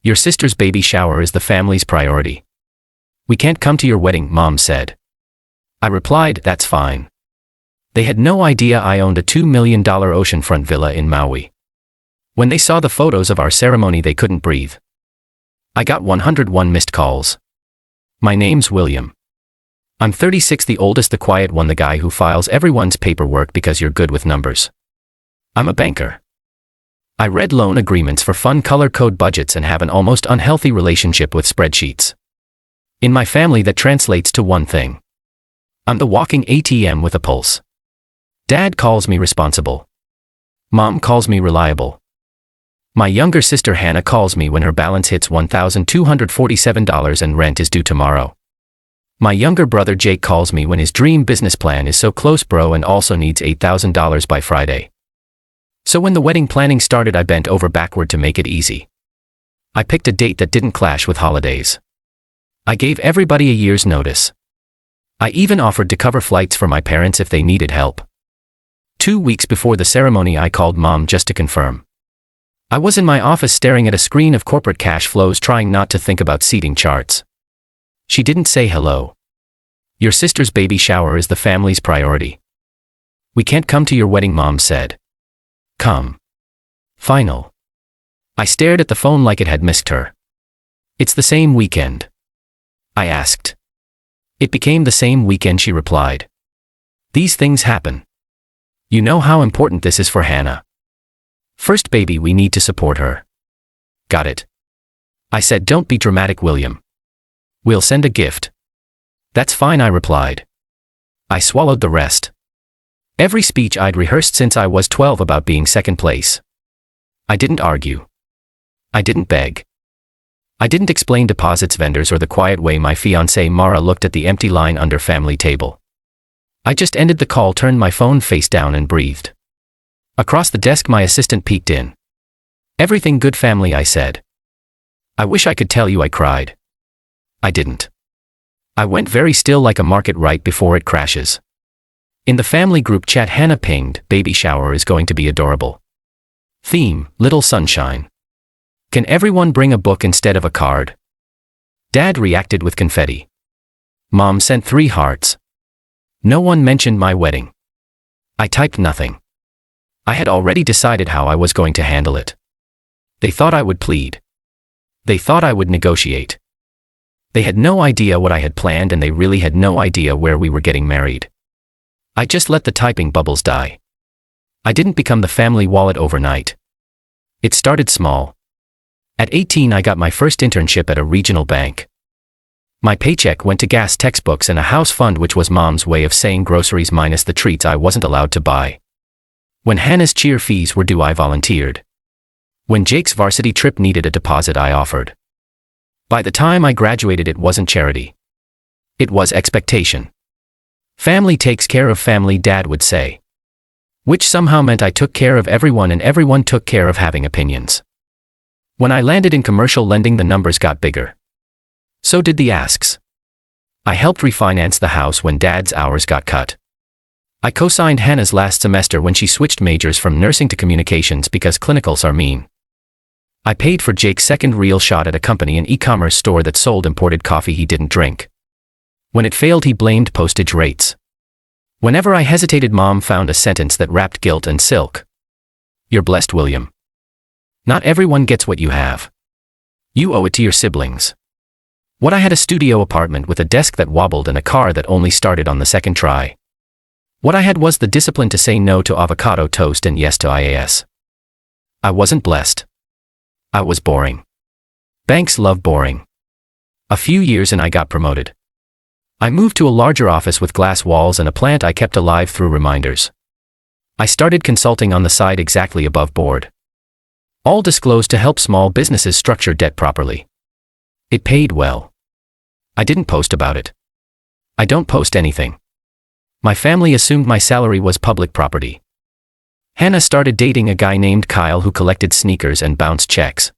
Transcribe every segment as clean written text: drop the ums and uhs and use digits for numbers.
Your sister's baby shower is the family's priority. We can't come to your wedding, Mom said. I replied, that's fine. They had no idea I owned a $2 million oceanfront villa in Maui. When they saw the photos of our ceremony, they couldn't breathe. I got 101 missed calls. My name's William. I'm 36, the oldest, the quiet one, the guy who files everyone's paperwork because you're good with numbers. I'm a banker. I read loan agreements for fun color code budgets and have an almost unhealthy relationship with spreadsheets. In my family, that translates to one thing. I'm the walking ATM with a pulse. Dad calls me responsible. Mom calls me reliable. My younger sister Hannah calls me when her balance hits $1,247 and rent is due tomorrow. My younger brother Jake calls me when his dream business plan is so close, bro, and also needs $8,000 by Friday. So when the wedding planning started, I bent over backward to make it easy. I picked a date that didn't clash with holidays. I gave everybody a year's notice. I even offered to cover flights for my parents if they needed help. 2 weeks before the ceremony, I called Mom just to confirm. I was in my office staring at a screen of corporate cash flows, trying not to think about seating charts. She didn't say hello. Your sister's baby shower is the family's priority. We can't come to your wedding, Mom said. Come. Final. I stared at the phone like it had missed her. It's the same weekend. I asked. It became the same weekend, she replied. These things happen. You know how important this is for Hannah. First baby, we need to support her. Got it. I said, don't be dramatic, William. We'll send a gift. That's fine, I replied. I swallowed the rest. Every speech I'd rehearsed since I was 12 about being second place. I didn't argue. I didn't beg. I didn't explain deposits, vendors, or the quiet way my fiancée Mara looked at the empty line under family table. I just ended the call, turned my phone face down, and breathed. Across the desk, my assistant peeked in. Everything good, family, I said. I wish I could tell you I cried. I didn't. I went very still like a market right before it crashes. In the family group chat, Hannah pinged, baby shower is going to be adorable. Theme, little sunshine. Can everyone bring a book instead of a card? Dad reacted with confetti. Mom sent 3 hearts. No one mentioned my wedding. I typed nothing. I had already decided how I was going to handle it. They thought I would plead. They thought I would negotiate. They had no idea what I had planned, and they really had no idea where we were getting married. I just let the typing bubbles die. I didn't become the family wallet overnight. It started small. At 18, I got my first internship at a regional bank. My paycheck went to gas, textbooks, and a house fund, which was Mom's way of saying groceries minus the treats I wasn't allowed to buy. When Hannah's cheer fees were due, I volunteered. When Jake's varsity trip needed a deposit, I offered. By the time I graduated, it wasn't charity. It was expectation. Family takes care of family, Dad would say. Which somehow meant I took care of everyone, and everyone took care of having opinions. When I landed in commercial lending, the numbers got bigger. So did the asks. I helped refinance the house when Dad's hours got cut. I co-signed Hannah's last semester when she switched majors from nursing to communications because clinicals are mean. I paid for Jake's second real shot at a company, an e-commerce store that sold imported coffee he didn't drink. When it failed, he blamed postage rates. Whenever I hesitated, Mom found a sentence that wrapped guilt and silk. You're blessed, William. Not everyone gets what you have. You owe it to your siblings. What I had a studio apartment with a desk that wobbled and a car that only started on the second try. What I had was the discipline to say no to avocado toast and yes to IAS. I wasn't blessed. I was boring. Banks love boring. A few years and I got promoted. I moved to a larger office with glass walls and a plant I kept alive through reminders. I started consulting on the side exactly above board. All disclosed to help small businesses structure debt properly. It paid well. I didn't post about it. I don't post anything. My family assumed my salary was public property. Hannah started dating a guy named Kyle who collected sneakers and bounced checks.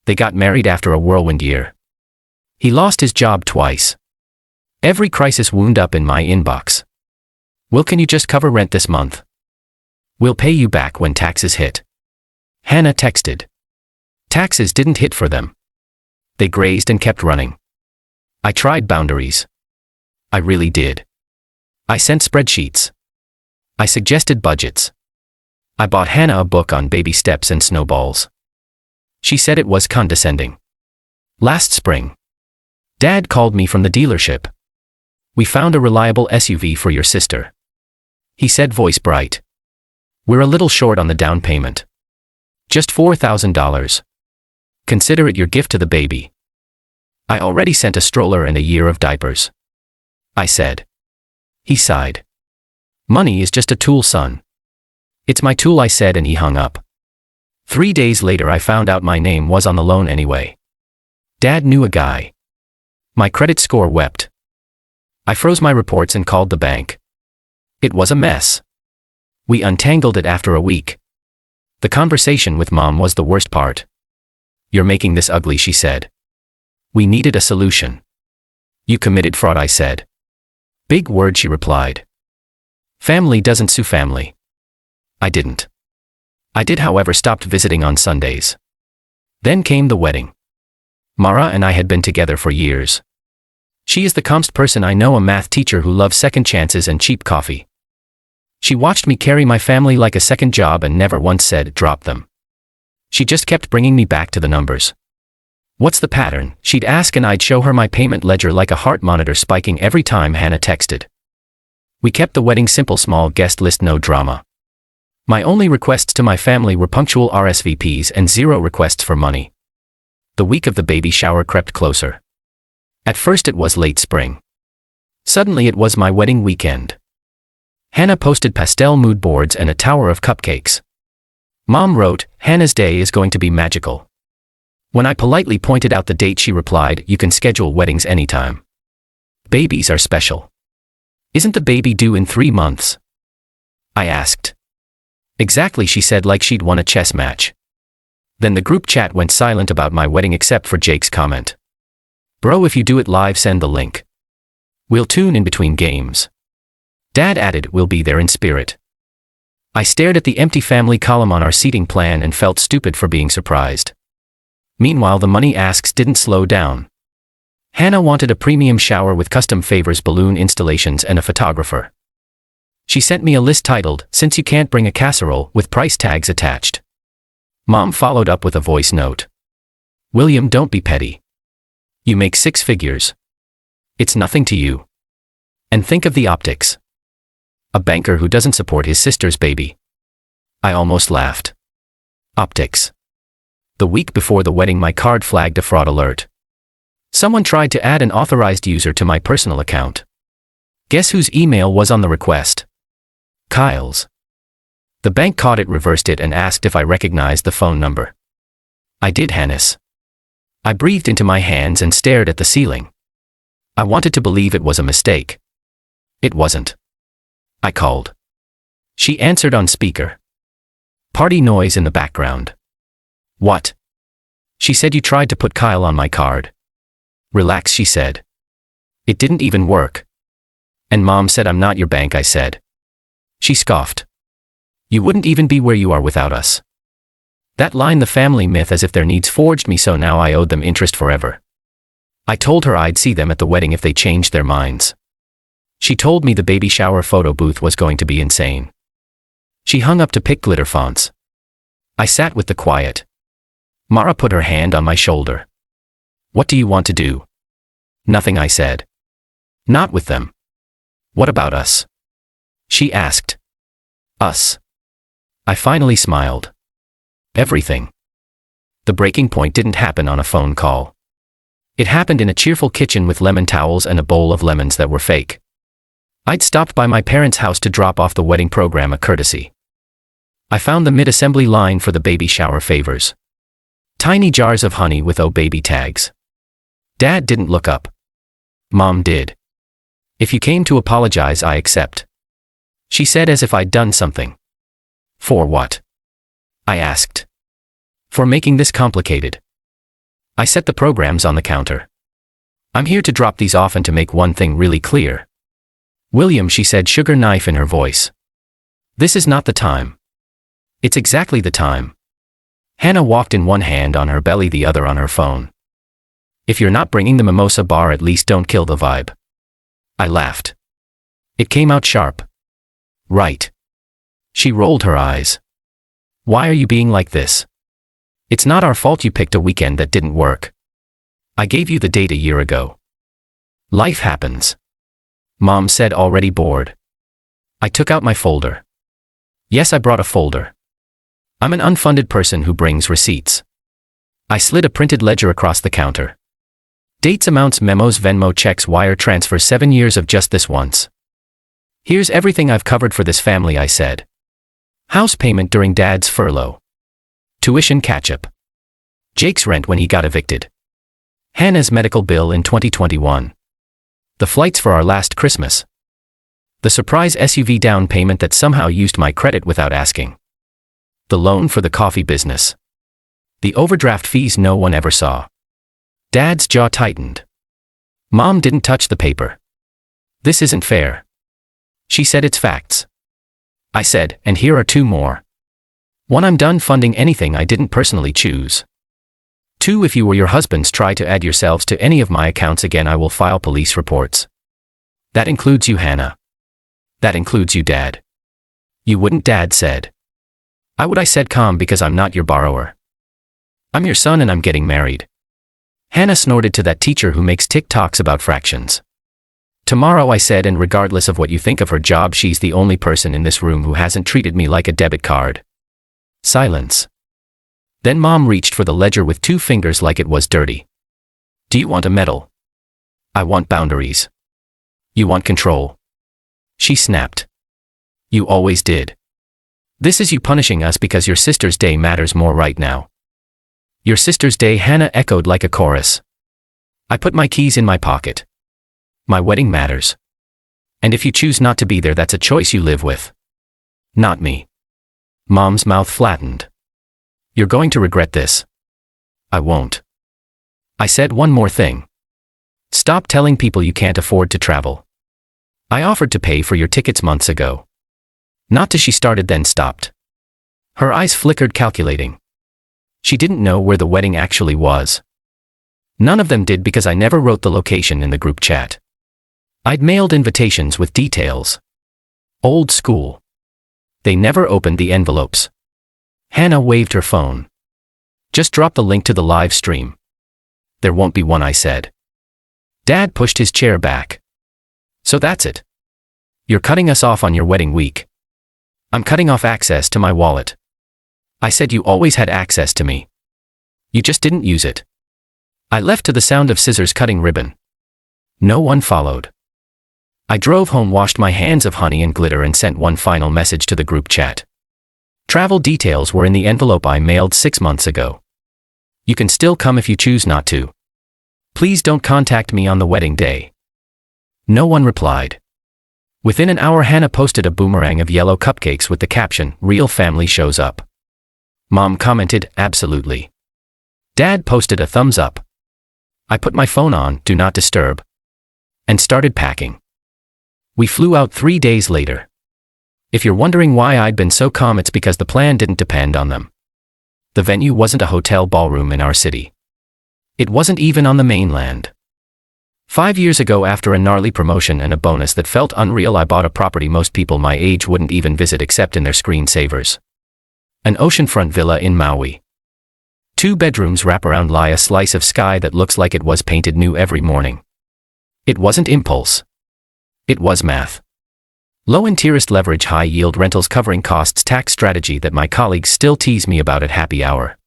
They got married after a whirlwind year. He lost his job twice. Every crisis wound up in my inbox. Will, can you just cover rent this month? We'll pay you back when taxes hit. Hannah texted. Taxes didn't hit for them. They grazed and kept running. I tried boundaries. I really did. I sent spreadsheets. I suggested budgets. I bought Hannah a book on baby steps and snowballs. She said it was condescending. Last spring, Dad called me from the dealership. "We found a reliable SUV for your sister," he said, voice bright. "We're a little short on the down payment. Just $4,000. Consider it your gift to the baby." "I already sent a stroller and a year of diapers," I said. He sighed. "Money is just a tool, son." "It's my tool," I said, and he hung up. 3 days later I found out my name was on the loan anyway. Dad knew a guy. My credit score wept. I froze my reports and called the bank. It was a mess. We untangled it after a week. The conversation with Mom was the worst part. "You're making this ugly," she said. We needed a solution. "You committed fraud," I said. "Big word," she replied. "Family doesn't sue family." I didn't. I did, however, stopped visiting on Sundays. Then came the wedding. Mara and I had been together for years. She is the calmest person I know, a math teacher who loves second chances and cheap coffee. She watched me carry my family like a second job and never once said, "Drop them." She just kept bringing me back to the numbers. "What's the pattern?" she'd ask, and I'd show her my payment ledger like a heart monitor spiking every time Hannah texted. We kept the wedding simple, small guest list, no drama. My only requests to my family were punctual RSVPs and 0 requests for money. The week of the baby shower crept closer. At first it was late spring. Suddenly it was my wedding weekend. Hannah posted pastel mood boards and a tower of cupcakes. Mom wrote, "Hannah's day is going to be magical." When I politely pointed out the date, she replied, "You can schedule weddings anytime. Babies are special." "Isn't the baby due in 3 months?" I asked. "Exactly," she said, like she'd won a chess match. Then the group chat went silent about my wedding except for Jake's comment. "Bro, if you do it live, send the link. We'll tune in between games." Dad added, "We'll be there in spirit." I stared at the empty family column on our seating plan and felt stupid for being surprised. Meanwhile, the money asks didn't slow down. Hannah wanted a premium shower with custom favors, balloon installations, and a photographer. She sent me a list titled, "Since you can't bring a casserole," with price tags attached. Mom followed up with a voice note. "William, don't be petty. You make 6 figures. It's nothing to you. And think of the optics. A banker who doesn't support his sister's baby." I almost laughed. Optics. The week before the wedding, my card flagged a fraud alert. Someone tried to add an authorized user to my personal account. Guess whose email was on the request? Kyle's. The bank caught it, reversed it, and asked if I recognized the phone number. I did, Hannes. I breathed into my hands and stared at the ceiling. I wanted to believe it was a mistake. It wasn't. I called. She answered on speaker. Party noise in the background. "What?" She said, "You tried to put Kyle on my card." "Relax," she said. "It didn't even work." "And Mom said I'm not your bank," I said. She scoffed. "You wouldn't even be where you are without us." That line, the family myth, as if their needs forged me so now I owed them interest forever. I told her I'd see them at the wedding if they changed their minds. She told me the baby shower photo booth was going to be insane. She hung up to pick glitter fonts. I sat with the quiet. Mara put her hand on my shoulder. "What do you want to do?" "Nothing," I said. "Not with them." "What about us?" she asked. "Us." I finally smiled. "Everything." The breaking point didn't happen on a phone call. It happened in a cheerful kitchen with lemon towels and a bowl of lemons that were fake. I'd stopped by my parents' house to drop off the wedding program, a courtesy. I found the mid-assembly line for the baby shower favors. Tiny jars of honey with "Oh baby" tags. Dad didn't look up. Mom did. "If you came to apologize, I accept," she said, as if I'd done something. "For what?" I asked. "For making this complicated." I set the programs on the counter. "I'm here to drop these off and to make one thing really clear." "William," she said, sugar knife in her voice. "This is not the time." "It's exactly the time." Hannah walked in, one hand on her belly, the other on her phone. If you're not bringing the mimosa bar, at least don't kill the vibe. I laughed. It came out sharp. Right. She rolled her eyes. Why are you being like this? It's not our fault you picked a weekend that didn't work. I gave you the date a year ago. Life happens. Mom said, already bored. I took out my folder. Yes, I brought a folder. I'm an unfunded person who brings receipts. I slid a printed ledger across the counter. Dates, amounts, memos, Venmo, checks, wire transfers, 7 years of just this once. Here's everything I've covered for this family, I said. House payment during Dad's furlough. Tuition catch-up. Jake's rent when he got evicted. Hannah's medical bill in 2021. The flights for our last Christmas. The surprise SUV down payment that somehow used my credit without asking. The loan for the coffee business. The overdraft fees no one ever saw. Dad's jaw tightened. Mom didn't touch the paper. This isn't fair. She said, it's facts. I said, and here are 2 more. 1, I'm done funding anything I didn't personally choose. 2, if you or your husbands try to add yourselves to any of my accounts again, I will file police reports. That includes you, Hannah. That includes you, Dad. You wouldn't, Dad said. I would, I said, calm, because I'm not your borrower. I'm your son and I'm getting married. Hannah snorted to that teacher who makes TikToks about fractions. Tomorrow, I said, and regardless of what you think of her job, she's the only person in this room who hasn't treated me like a debit card. Silence. Then Mom reached for the ledger with 2 fingers like it was dirty. Do you want a medal? I want boundaries. You want control. She snapped. You always did. This is you punishing us because your sister's day matters more right now. Your sister's day, Hannah echoed like a chorus. I put my keys in my pocket. My wedding matters. And if you choose not to be there, that's a choice you live with. Not me. Mom's mouth flattened. You're going to regret this. I won't. I said, one more thing. Stop telling people you can't afford to travel. I offered to pay for your tickets months ago. Not till she started, then stopped. Her eyes flickered, calculating. She didn't know where the wedding actually was. None of them did, because I never wrote the location in the group chat. I'd mailed invitations with details. Old school. They never opened the envelopes. Hannah waved her phone. Just drop the link to the live stream. There won't be one, I said. Dad pushed his chair back. So that's it. You're cutting us off on your wedding week. I'm cutting off access to my wallet. I said you always had access to me. You just didn't use it. I left to the sound of scissors cutting ribbon. No one followed. I drove home, washed my hands of honey and glitter, and sent one final message to the group chat. Travel details were in the envelope I mailed 6 months ago. You can still come if you choose not to. Please don't contact me on the wedding day. No one replied. Within an hour, Hannah posted a boomerang of yellow cupcakes with the caption, "Real family shows up." Mom commented, "Absolutely." Dad posted a thumbs up. I put my phone on, do not disturb, and started packing. We flew out 3 days later. If you're wondering why I'd been so calm, it's because the plan didn't depend on them. The venue wasn't a hotel ballroom in our city. It wasn't even on the mainland. 5 years ago, after a gnarly promotion and a bonus that felt unreal, I bought a property most people my age wouldn't even visit except in their screensavers. An oceanfront villa in Maui. 2 bedrooms wrap around lie a slice of sky that looks like it was painted new every morning. It wasn't impulse. It was math. Low interest leverage, high yield rentals, covering costs, tax strategy that my colleagues still tease me about at happy hour.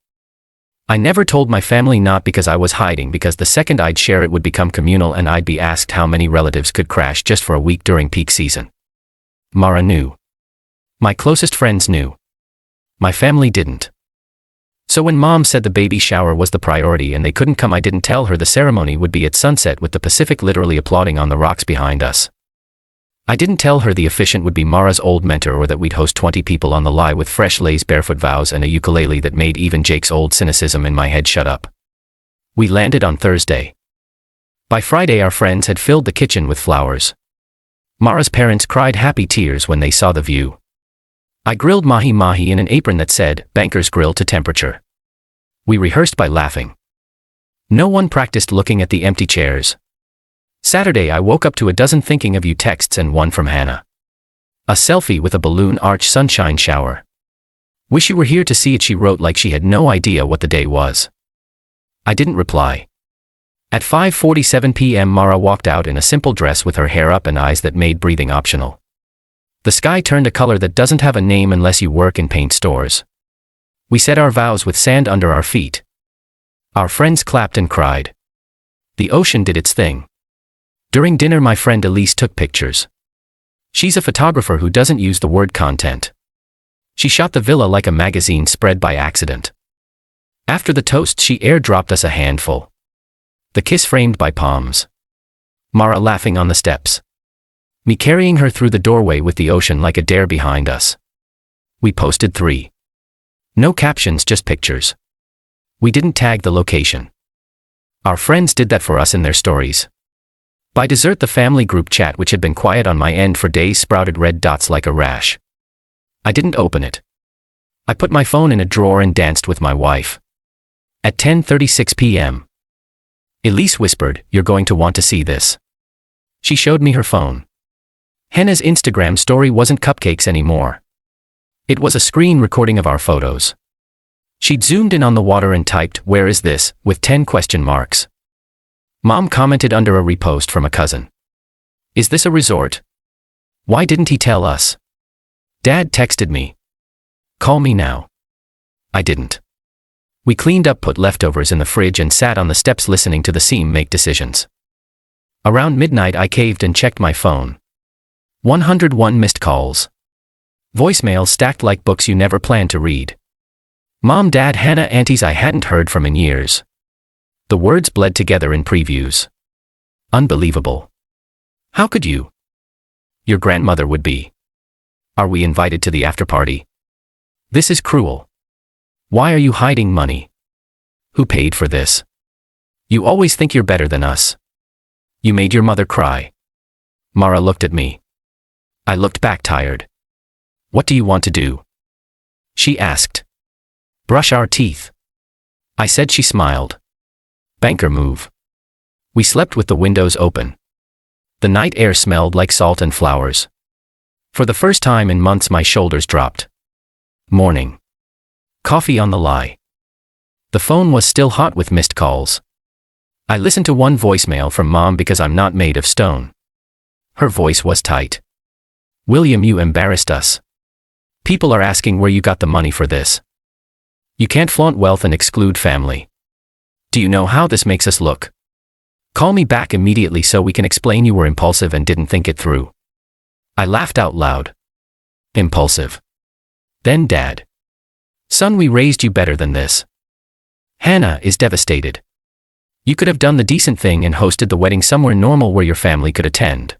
I never told my family, not because I was hiding, because the second I'd share it would become communal and I'd be asked how many relatives could crash just for a week during peak season. Mara knew. My closest friends knew. My family didn't. So when Mom said the baby shower was the priority and they couldn't come, I didn't tell her the ceremony would be at sunset with the Pacific literally applauding on the rocks behind us. I didn't tell her the officiant would be Mara's old mentor, or that we'd host 20 people on the lie with fresh lays, barefoot vows, and a ukulele that made even Jake's old cynicism in my head shut up. We landed on Thursday. By Friday, our friends had filled the kitchen with flowers. Mara's parents cried happy tears when they saw the view. I grilled mahi-mahi in an apron that said, "Banker's Grill to temperature." We rehearsed by laughing. No one practiced looking at the empty chairs. Saturday I woke up to a dozen thinking of you texts and one from Hannah. A selfie with a balloon arch sunshine shower. Wish you were here to see it, she wrote like she had no idea what the day was. I didn't reply. At 5:47 p.m. Mara walked out in a simple dress with her hair up and eyes that made breathing optional. The sky turned a color that doesn't have a name unless you work in paint stores. We said our vows with sand under our feet. Our friends clapped and cried. The ocean did its thing. During dinner my friend Elise took pictures. She's a photographer who doesn't use the word content. She shot the villa like a magazine spread by accident. After the toast she airdropped us a handful. The kiss framed by palms. Mara laughing on the steps. Me carrying her through the doorway with the ocean like a dare behind us. We posted 3. No captions, just pictures. We didn't tag the location. Our friends did that for us in their stories. By dessert the family group chat, which had been quiet on my end for days, sprouted red dots like a rash. I didn't open it. I put my phone in a drawer and danced with my wife. At 10:36 p.m. Elise whispered, "You're going to want to see this." She showed me her phone. Hannah's Instagram story wasn't cupcakes anymore. It was a screen recording of our photos. She'd zoomed in on the water and typed, "Where is this?" with 10 question marks. Mom commented under a repost from a cousin. "Is this a resort? Why didn't he tell us?" Dad texted me. "Call me now." I didn't. We cleaned up, put leftovers in the fridge and sat on the steps listening to the scene make decisions. Around midnight I caved and checked my phone. 101 missed calls. Voicemails stacked like books you never planned to read. Mom, Dad, Hannah, aunties I hadn't heard from in years. The words bled together in previews. Unbelievable. How could you? Your grandmother would be. Are we invited to the after-party? This is cruel. Why are you hiding money? Who paid for this? You always think you're better than us. You made your mother cry. Mara looked at me. I looked back, tired. What do you want to do? She asked. Brush our teeth. I said. She smiled. Banker move. We slept with the windows open. The night air smelled like salt and flowers. For the first time in months my shoulders dropped. Morning. Coffee on the lie. The phone was still hot with missed calls. I listened to one voicemail from Mom because I'm not made of stone. Her voice was tight. William, you embarrassed us. People are asking where you got the money for this. You can't flaunt wealth and exclude family. Do you know how this makes us look? Call me back immediately so we can explain you were impulsive and didn't think it through. I laughed out loud. Impulsive. Then Dad. Son, we raised you better than this. Hannah is devastated. You could have done the decent thing and hosted the wedding somewhere normal where your family could attend.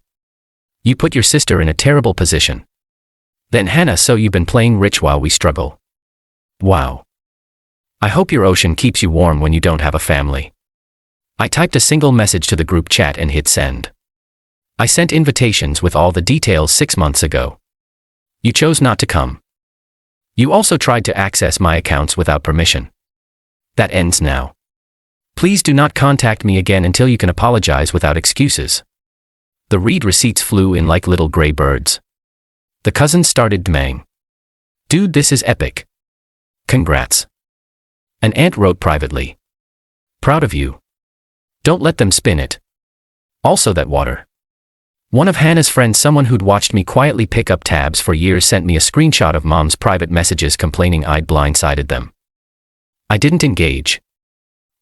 You put your sister in a terrible position. Then Hannah, so you've been playing rich while we struggle. Wow. I hope your ocean keeps you warm when you don't have a family. I typed a single message to the group chat and hit send. I sent invitations with all the details 6 months ago. You chose not to come. You also tried to access my accounts without permission. That ends now. Please do not contact me again until you can apologize without excuses. The read receipts flew in like little gray birds. The cousins started demanding. Dude, this is epic. Congrats. An aunt wrote privately. Proud of you. Don't let them spin it. Also that water. One of Hannah's friends, someone who'd watched me quietly pick up tabs for years, sent me a screenshot of Mom's private messages complaining I'd blindsided them. I didn't engage.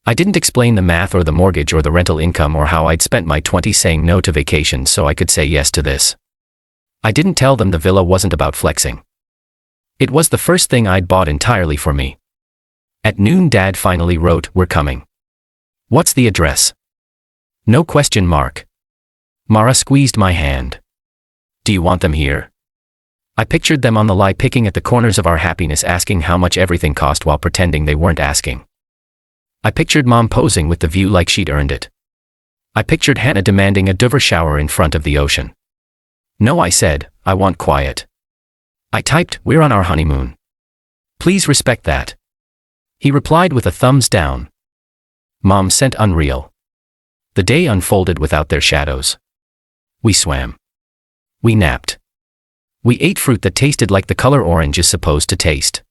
I didn't explain the math or the mortgage or the rental income or how I'd spent my 20s saying no to vacations so I could say yes to this. I didn't tell them the villa wasn't about flexing. It was the first thing I'd bought entirely for me. At noon Dad finally wrote, we're coming. What's the address? No question mark. Mara squeezed my hand. Do you want them here? I pictured them on the lie picking at the corners of our happiness, asking how much everything cost while pretending they weren't asking. I pictured Mom posing with the view like she'd earned it. I pictured Hannah demanding a Dover shower in front of the ocean. No, I said, I want quiet. I typed, we're on our honeymoon. Please respect that. He replied with a thumbs down. Mom sent unreal. The day unfolded without their shadows. We swam. We napped. We ate fruit that tasted like the color orange is supposed to taste.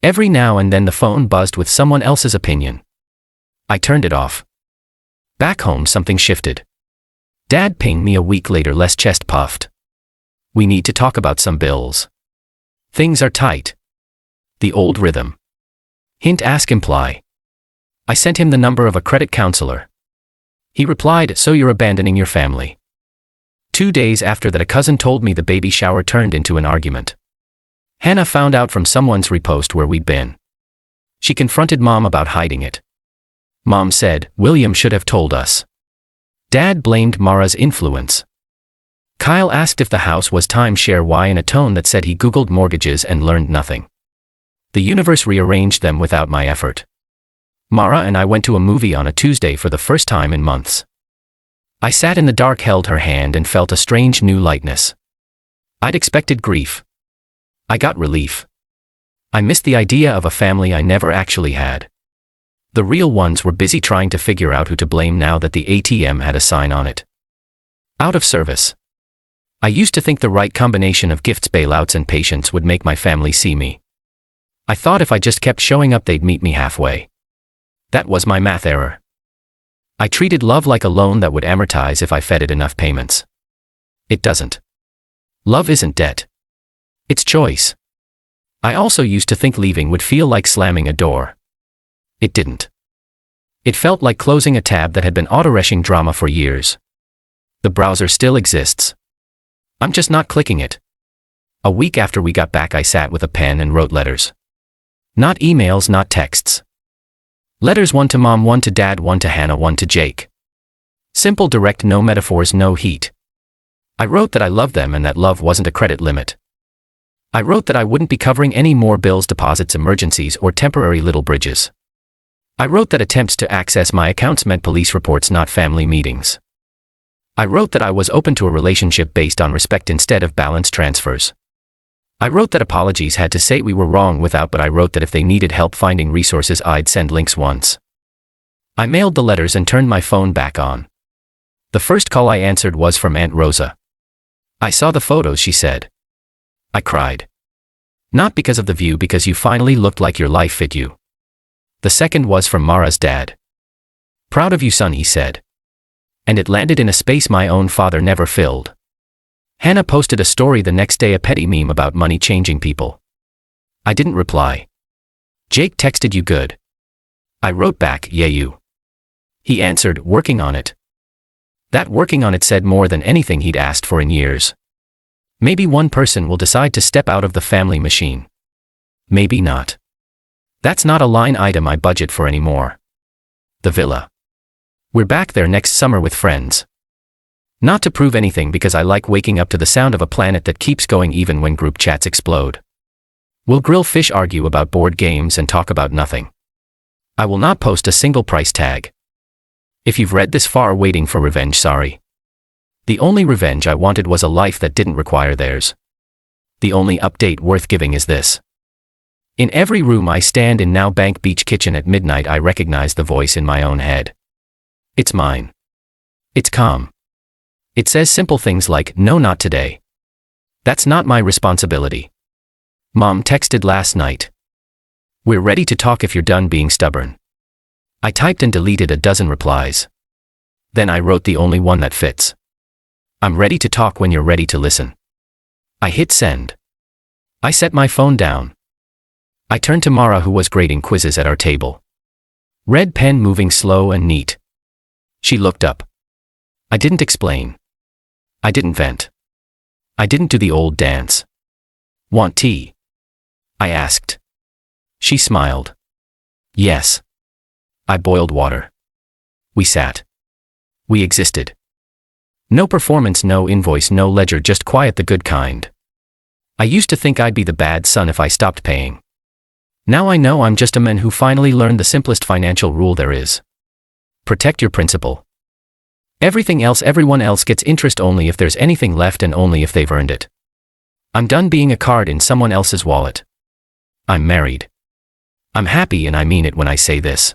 Every now and then the phone buzzed with someone else's opinion. I turned it off. Back home something shifted. Dad pinged me a week later, less chest puffed. We need to talk about some bills. Things are tight. The old rhythm. Hint, ask, imply. I sent him the number of a credit counselor. He replied, so you're abandoning your family. 2 days after that, a cousin told me the baby shower turned into an argument. Hannah found out from someone's repost where we'd been. She confronted Mom about hiding it. Mom said, William should have told us. Dad blamed Mara's influence. Kyle asked if the house was timeshare, why, in a tone that said he Googled mortgages and learned nothing. The universe rearranged them without my effort. Mara and I went to a movie on a Tuesday for the first time in months. I sat in the dark, held her hand, and felt a strange new lightness. I'd expected grief. I got relief. I missed the idea of a family I never actually had. The real ones were busy trying to figure out who to blame now that the ATM had a sign on it. Out of service. I used to think the right combination of gifts, bailouts, and patience would make my family see me. I thought if I just kept showing up, they'd meet me halfway. That was my math error. I treated love like a loan that would amortize if I fed it enough payments. It doesn't. Love isn't debt. It's choice. I also used to think leaving would feel like slamming a door. It didn't. It felt like closing a tab that had been auto-reshing drama for years. The browser still exists. I'm just not clicking it. A week after we got back, I sat with a pen and wrote letters. Not emails, not texts. Letters, one to Mom, one to Dad, one to Hannah, one to Jake. Simple, direct, no metaphors, no heat. I wrote that I loved them and that love wasn't a credit limit. I wrote that I wouldn't be covering any more bills, deposits, emergencies, or temporary little bridges. I wrote that attempts to access my accounts meant police reports, not family meetings. I wrote that I was open to a relationship based on respect instead of balance transfers. I wrote that apologies had to say we were wrong without, but I wrote that if they needed help finding resources, I'd send links once. I mailed the letters and turned my phone back on. The first call I answered was from Aunt Rosa. I saw the photos, she said. I cried. Not because of the view, because you finally looked like your life fit you. The second was from Mara's dad. Proud of you, son, he said. And it landed in a space my own father never filled. Hannah posted a story the next day, a petty meme about money changing people. I didn't reply. Jake texted, you good? I wrote back, yeah, you. He answered, working on it. That working on it said more than anything he'd asked for in years. Maybe one person will decide to step out of the family machine. Maybe not. That's not a line item I budget for anymore. The villa. We're back there next summer with friends. Not to prove anything, because I like waking up to the sound of a planet that keeps going even when group chats explode. We'll grill fish, argue about board games, and talk about nothing. I will not post a single price tag. If you've read this far waiting for revenge, sorry. The only revenge I wanted was a life that didn't require theirs. The only update worth giving is this. In every room I stand in now, Bank Beach kitchen at midnight, I recognize the voice in my own head. It's mine. It's calm. It says simple things like, no, not today. That's not my responsibility. Mom texted last night. We're ready to talk if you're done being stubborn. I typed and deleted a dozen replies. Then I wrote the only one that fits. I'm ready to talk when you're ready to listen. I hit send. I set my phone down. I turned to Mara, who was grading quizzes at our table. Red pen moving slow and neat. She looked up. I didn't explain. I didn't vent. I didn't do the old dance. Want tea? I asked. She smiled. Yes. I boiled water. We sat. We existed. No performance, no invoice, no ledger, just quiet, the good kind. I used to think I'd be the bad son if I stopped paying. Now I know I'm just a man who finally learned the simplest financial rule there is. Protect your principal. Everyone else gets interest only if there's anything left and only if they've earned it. I'm done being a card in someone else's wallet. I'm married. I'm happy, and I mean it when I say this.